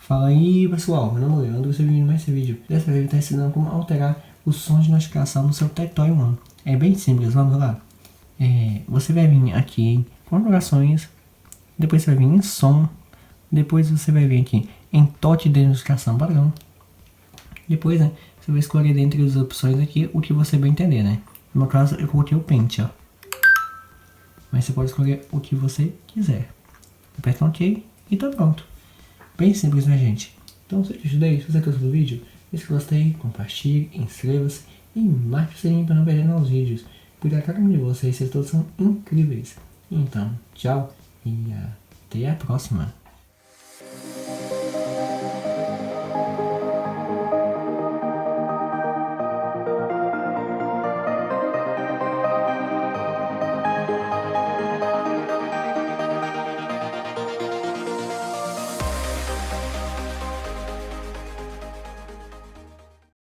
Fala aí pessoal, meu nome é Leandro, você viu mais esse vídeo. Dessa vez eu estou ensinando como alterar o som de notificação no seu Tectoy One. É bem simples, vamos lá. Você vai vir aqui em configurações, depois você vai vir em som, depois você vai vir aqui em toque de notificação padrão. Depois, né, você vai escolher dentre as opções aqui o que você vai entender, né. No meu caso eu coloquei o Paint, ó. Mas você pode escolher o que você quiser. Aperta OK e tá pronto. Bem simples, né, gente? Então, se você gostou do vídeo, deixa o gostei, compartilhe, inscreva-se e marque o sininho para não perder novos vídeos. Porque a cada um de vocês todos são incríveis. Então, tchau e até a próxima.